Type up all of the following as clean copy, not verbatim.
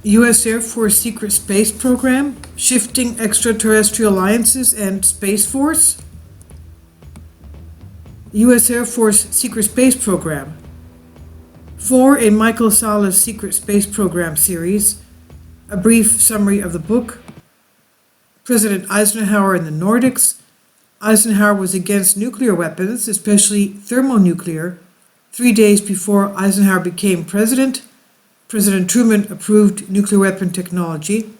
U.S. Air Force Secret Space Program, Shifting Extraterrestrial Alliances and Space Force. U.S. Air Force Secret Space Program. 4 in Michael Sala's Secret Space Program series. A brief summary of the book. President Eisenhower and the Nordics. Eisenhower was against nuclear weapons, especially thermonuclear. 3 days before Eisenhower became president, President Truman approved nuclear weapon technology.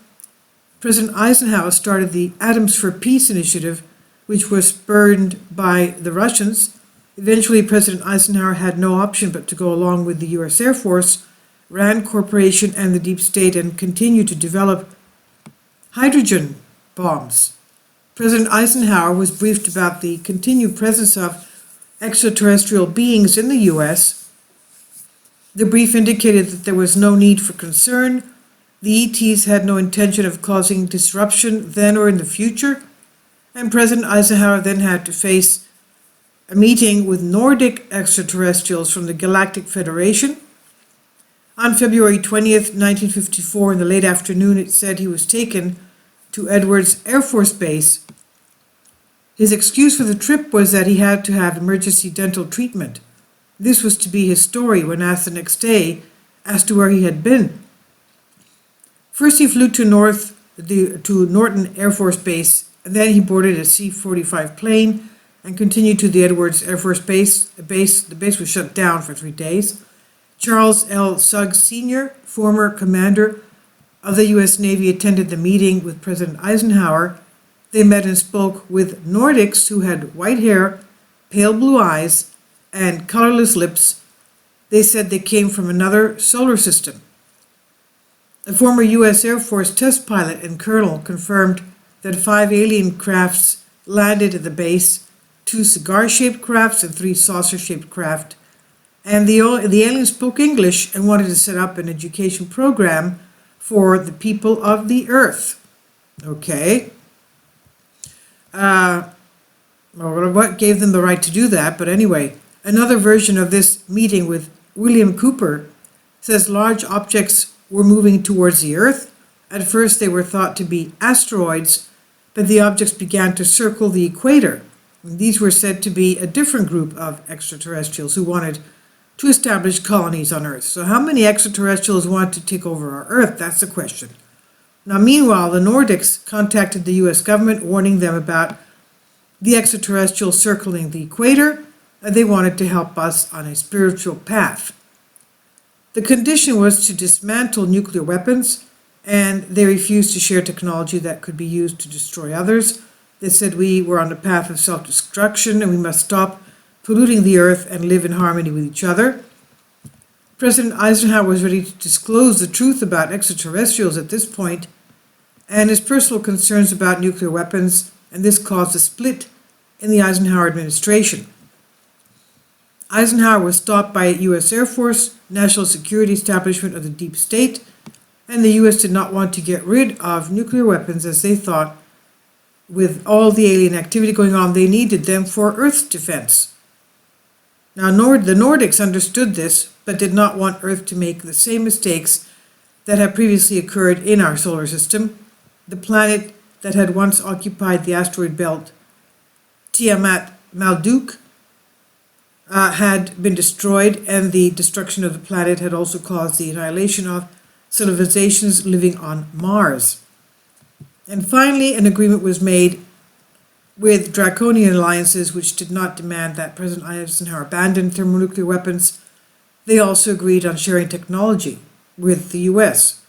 President Eisenhower started the Atoms for Peace initiative, which was spurned by the Russians. Eventually, President Eisenhower had no option but to go along with the U.S. Air Force, RAND Corporation, and the Deep State and continue to develop hydrogen bombs. President Eisenhower was briefed about the continued presence of extraterrestrial beings in the U.S. The brief indicated that there was no need for concern. The ETs had no intention of causing disruption then or in the future, and President Eisenhower then had to face a meeting with Nordic extraterrestrials from the Galactic Federation. On February 20th, 1954, in the late afternoon, it said he was taken to Edwards Air Force Base. His excuse for the trip was that he had to have emergency dental treatment. This was to be his story when asked the next day as to where he had been. First he flew to Norton Air Force Base, and then he boarded a C-45 plane and continued to the Edwards Air Force Base. The base was shut down for 3 days. Charles L. Suggs Sr., former commander of the U.S. Navy, attended the meeting with President Eisenhower. They met and spoke with Nordics who had white hair, pale blue eyes, and colorless lips. They said they came from another solar system. A former U.S. Air Force test pilot and colonel confirmed that 5 alien crafts landed at the base, 2 cigar-shaped crafts and 3 saucer-shaped craft. And the aliens spoke English and wanted to set up an education program for the people of the Earth. Okay. What gave them the right to do that? But anyway, another version of this meeting with William Cooper says large objects were moving towards the Earth. At first they were thought to be asteroids, but the objects began to circle the equator. And these were said to be a different group of extraterrestrials who wanted to establish colonies on Earth. So how many extraterrestrials want to take over our Earth? That's the question. Now, meanwhile, the Nordics contacted the U.S. government, warning them about the extraterrestrials circling the equator. They wanted to help us on a spiritual path. The condition was to dismantle nuclear weapons, and they refused to share technology that could be used to destroy others. They said we were on the path of self-destruction and we must stop polluting the Earth and live in harmony with each other. President Eisenhower was ready to disclose the truth about extraterrestrials at this point, and his personal concerns about nuclear weapons, and this caused a split in the Eisenhower administration. Eisenhower was stopped by U.S. Air Force, National Security Establishment of the Deep State, and the U.S. did not want to get rid of nuclear weapons as they thought with all the alien activity going on, they needed them for Earth's defense. Now, the Nordics understood this, but did not want Earth to make the same mistakes that had previously occurred in our solar system. The planet that had once occupied the asteroid belt, Tiamat Malduk, had been destroyed, and the destruction of the planet had also caused the annihilation of civilizations living on Mars. And finally, an agreement was made with draconian alliances which did not demand that President Eisenhower abandon thermonuclear weapons. They also agreed on sharing technology with the U.S.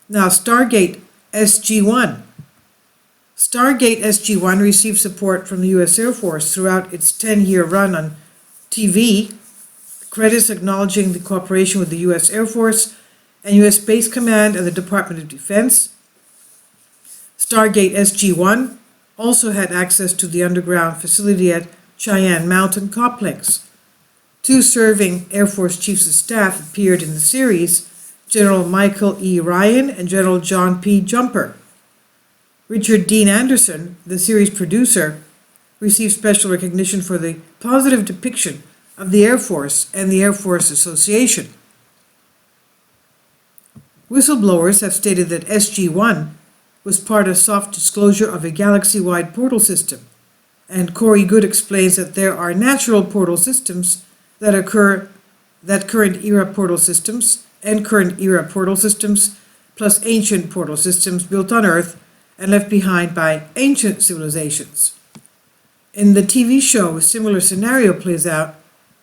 Now, Stargate SG1. Stargate SG1 received support from the U.S. Air Force throughout its 10-year run on TV, credits acknowledging the cooperation with the U.S. Air Force and U.S. Space Command and the Department of Defense. Stargate SG1 also had access to the underground facility at Cheyenne Mountain Complex. 2 serving Air Force Chiefs of Staff appeared in the series, General Michael E. Ryan and General John P. Jumper. Richard Dean Anderson, the series producer, received special recognition for the positive depiction of the Air Force and the Air Force Association. Whistleblowers have stated that SG1 was part of soft disclosure of a galaxy-wide portal system, and Corey Good explains that there are natural portal systems that current era portal systems, plus ancient portal systems built on Earth and left behind by ancient civilizations. In the TV show, a similar scenario plays out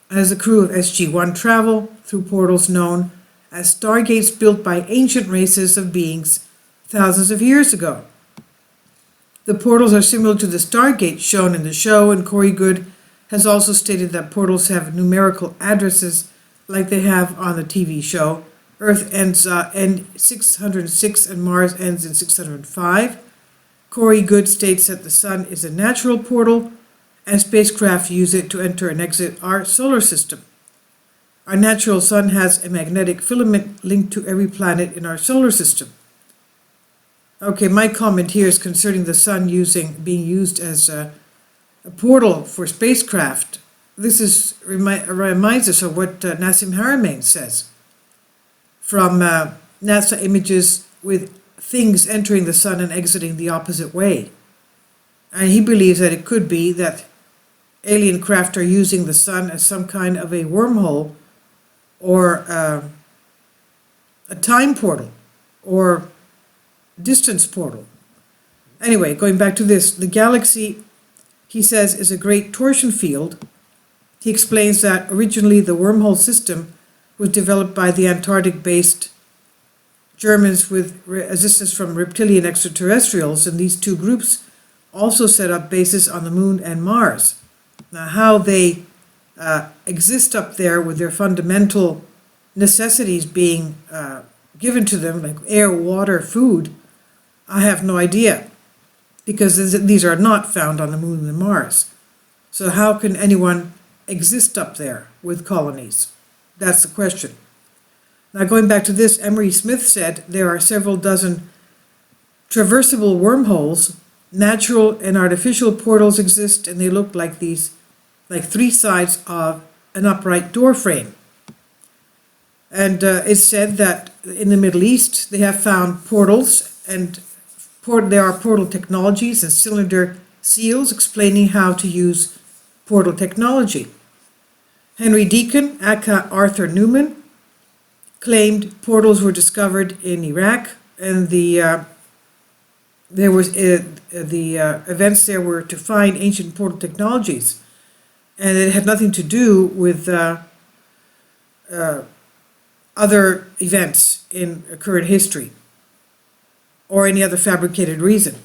as the crew of SG1 travel through portals known as stargates built by ancient races of beings thousands of years ago. The portals are similar to the stargates shown in the show, and Corey Good has also stated that portals have numerical addresses like they have on the TV show. Earth ends in 606 and Mars ends in 605. Corey Good states that the Sun is a natural portal and spacecraft use it to enter and exit our solar system. Our natural Sun has a magnetic filament linked to every planet in our solar system. Okay, my comment here is concerning the Sun being used as a portal for spacecraft. This reminds us of what Nassim Haramein says from NASA images with things entering the Sun and exiting the opposite way. And he believes that it could be that alien craft are using the Sun as some kind of a wormhole or a time portal or distance portal. Anyway, going back to this, the galaxy, he says, is a great torsion field. He explains that originally the wormhole system was developed by the Antarctic-based Germans with assistance from reptilian extraterrestrials, and these two groups also set up bases on the Moon and Mars. Now, how they exist up there with their fundamental necessities being given to them, like air, water, food, I have no idea, because these are not found on the Moon and Mars. So how can anyone exist up there with colonies? That's the question. Now, going back to this, Emery Smith said there are several dozen traversable wormholes. Natural and artificial portals exist, and they look like three sides of an upright door frame. And it's said that in the Middle East they have found portals, and there are portal technologies and cylinder seals explaining how to use portal technology. Henry Deacon, aka Arthur Newman, claimed portals were discovered in Iraq, and the events there were to find ancient portal technologies, and it had nothing to do with other events in current history or any other fabricated reason.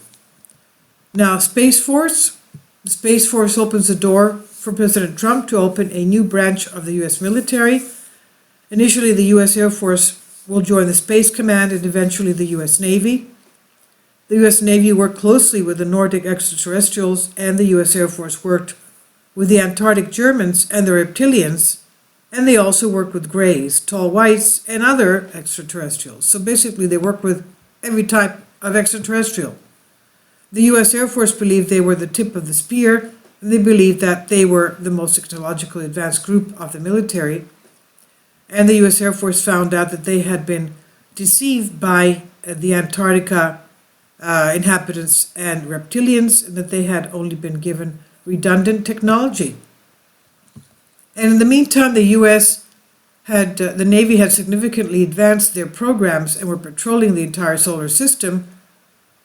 Now, Space Force. The Space Force opens the door for President Trump to open a new branch of the U.S. military. Initially, the U.S. Air Force will join the Space Command and eventually the U.S. Navy. The U.S. Navy worked closely with the Nordic extraterrestrials, and the U.S. Air Force worked with the Antarctic Germans and the reptilians, and they also worked with Greys, tall whites, and other extraterrestrials. So basically, they worked with every type of extraterrestrial. The U.S. Air Force believed they were the tip of the spear, and they believed that they were the most technologically advanced group of the military. And the U.S. Air Force found out that they had been deceived by the Antarctica inhabitants and reptilians, and that they had only been given redundant technology. And in the meantime, the Navy had significantly advanced their programs and were patrolling the entire solar system.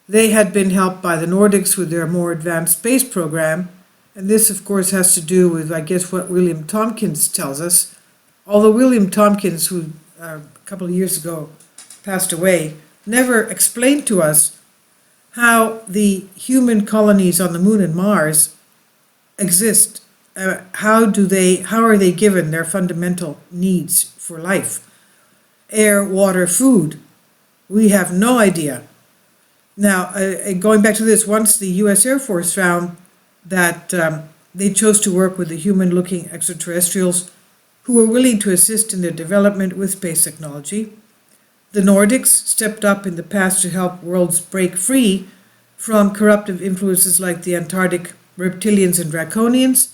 They had been helped by the Nordics with their more advanced space program, and this, of course, has to do with, I guess, what William Tompkins tells us. Although William Tompkins, who a couple of years ago passed away, never explained to us how the human colonies on the Moon and Mars exist. How are they given their fundamental needs for life? Air, water, food. We have no idea. Now, going back to this, once the U.S. Air Force found that they chose to work with the human-looking extraterrestrials who were willing to assist in their development with space technology, the Nordics stepped up in the past to help worlds break free from corruptive influences like the Antarctic reptilians and draconians.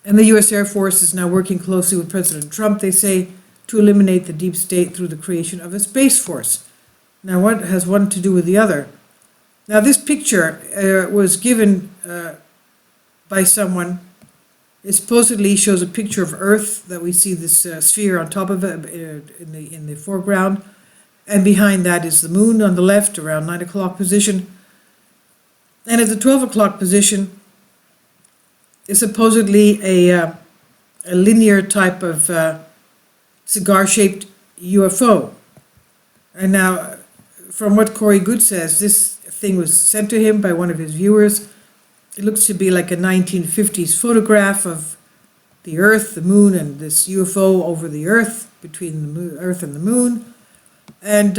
And the U.S. Air Force is now working closely with President Trump, they say, to eliminate the deep state through the creation of a space force. Now, what has one to do with the other? Now, this picture was given by someone. It supposedly shows a picture of Earth, that we see this sphere on top of it in the foreground, and behind that is the moon on the left, around 9 o'clock position. And at the 12 o'clock position is supposedly a linear type of cigar-shaped UFO. And now, from what Corey Good says, this thing was sent to him by one of his viewers. It looks to be like a 1950s photograph of the Earth, the moon, and this UFO over the Earth, between the Earth and the moon. And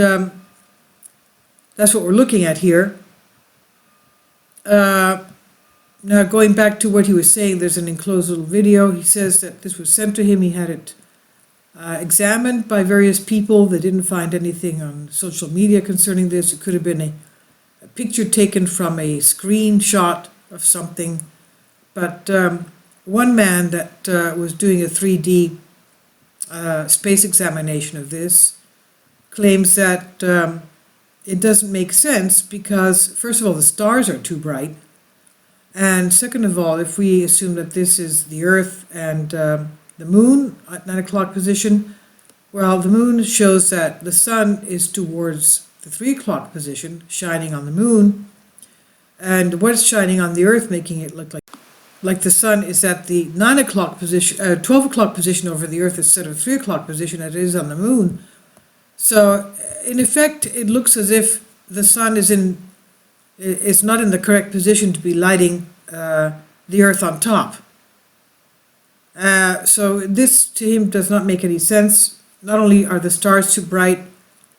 that's what we're looking at here. Now, going back to what he was saying, there's an enclosed little video. He says that this was sent to him. He had it examined by various people. They didn't find anything on social media concerning this. It could have been a picture taken from a screenshot of something. But one man that was doing a 3D space examination of this claims that it doesn't make sense because, first of all, the stars are too bright. And second of all, if we assume that this is the Earth and the moon at 9 o'clock position, well, the moon shows that the sun is towards the 3 o'clock position, shining on the moon. And what's shining on the Earth, making it look like the sun is at the 9 o'clock position, 12 o'clock position over the Earth instead of 3 o'clock position as it is on the moon. So, in effect, it looks as if the sun is not in the correct position to be lighting the Earth on top. So this to him does not make any sense. Not only are the stars too bright,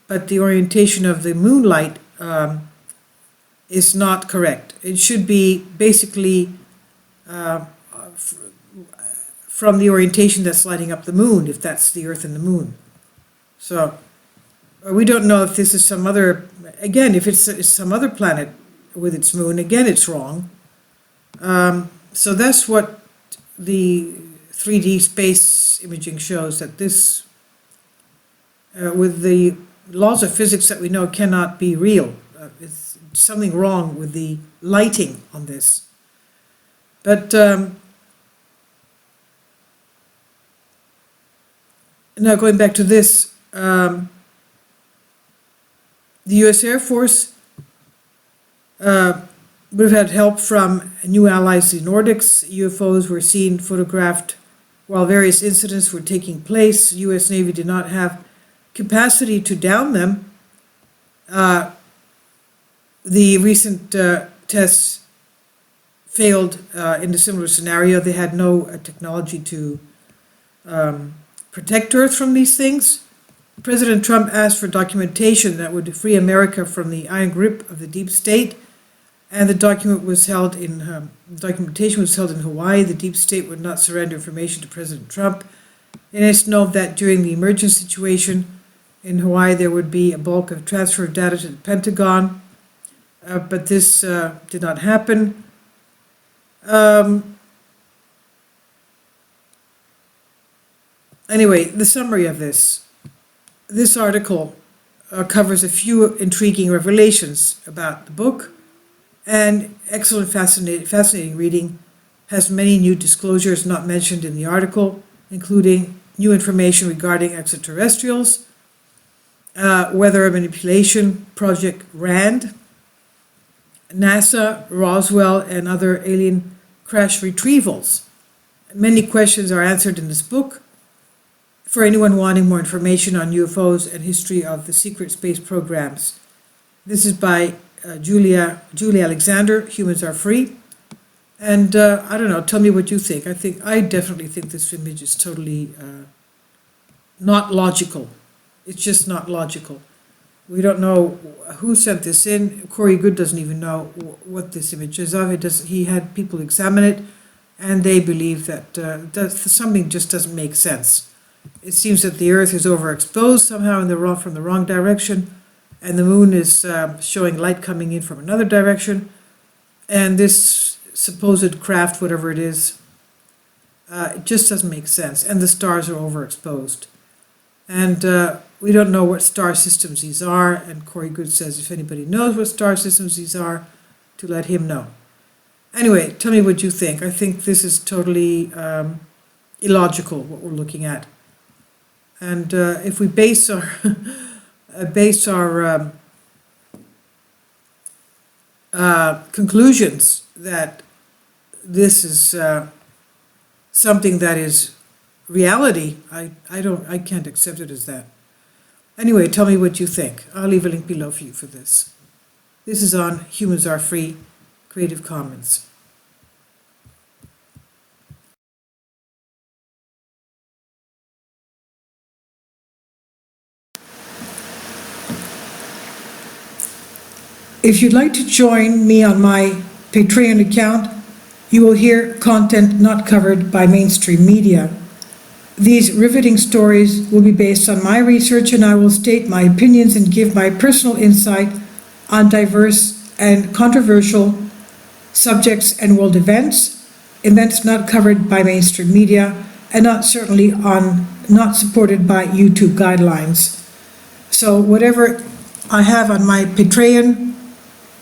but the orientation of the moonlight is not correct. It should be basically from the orientation that's lighting up the moon, if that's the Earth and the moon. So we don't know if this is some other, again, if it's some other planet with its moon, again, it's wrong. So that's what the 3D space imaging shows, that this, with the laws of physics that we know, cannot be real. It's something wrong with the lighting on this. But now going back to this, the U.S. Air Force would have had help from new allies, the Nordics. UFOs were seen, photographed while various incidents were taking place. The U.S. Navy did not have capacity to down them. The recent tests failed in a similar scenario. They had no technology to protect Earth from these things. President Trump asked for documentation that would free America from the iron grip of the deep state, and the documentation was held in Hawaii. The deep state would not surrender information to President Trump. And it's known that during the emergency situation in Hawaii, there would be a bulk of transfer of data to the Pentagon, but this did not happen. Anyway, the summary of this article covers a few intriguing revelations about the book, and excellent, fascinating reading. Has many new disclosures not mentioned in the article, including new information regarding extraterrestrials, weather manipulation, Project RAND, NASA, Roswell, and other alien crash retrievals. Many questions are answered in this book. For anyone wanting more information on UFOs and history of the secret space programs, this is by Julie Alexander. Humans Are Free. And I don't know, tell me what you think. I definitely think this image is totally not logical. It's just not logical. We don't know who sent this in. Corey Good doesn't even know what this image is of. He had people examine it, and they believe that something just doesn't make sense. It seems that the Earth is overexposed somehow from the wrong direction, and the moon is showing light coming in from another direction, and this supposed craft, whatever it is, it just doesn't make sense, and the stars are overexposed. And we don't know what star systems these are, and Corey Good says if anybody knows what star systems these are, to let him know. Anyway, tell me what you think. I think this is totally illogical, what we're looking at. And if we base our conclusions that this is something that is reality, I can't accept it as that. Anyway, tell me what you think. I'll leave a link below for you for this. This is on Humans Are Free, Creative Commons. If you'd like to join me on my Patreon account, you will hear content not covered by mainstream media. These riveting stories will be based on my research, and I will state my opinions and give my personal insight on diverse and controversial subjects and world events not covered by mainstream media, and not supported by YouTube guidelines. So whatever I have on my Patreon,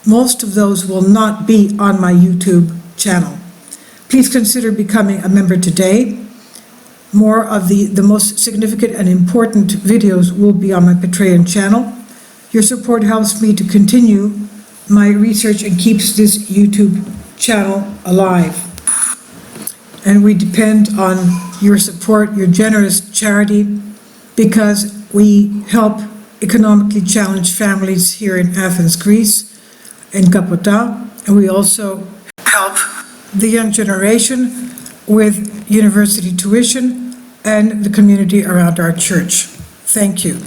most of those will not be on my YouTube channel. Please consider becoming a member today. More of the most significant and important videos will be on my Patreon channel. Your support helps me to continue my research and keeps this YouTube channel alive. And we depend on your support, your generous charity, because we help economically challenged families here in Athens, Greece, in Kapota, and we also help the young generation with university tuition and the community around our church. Thank you.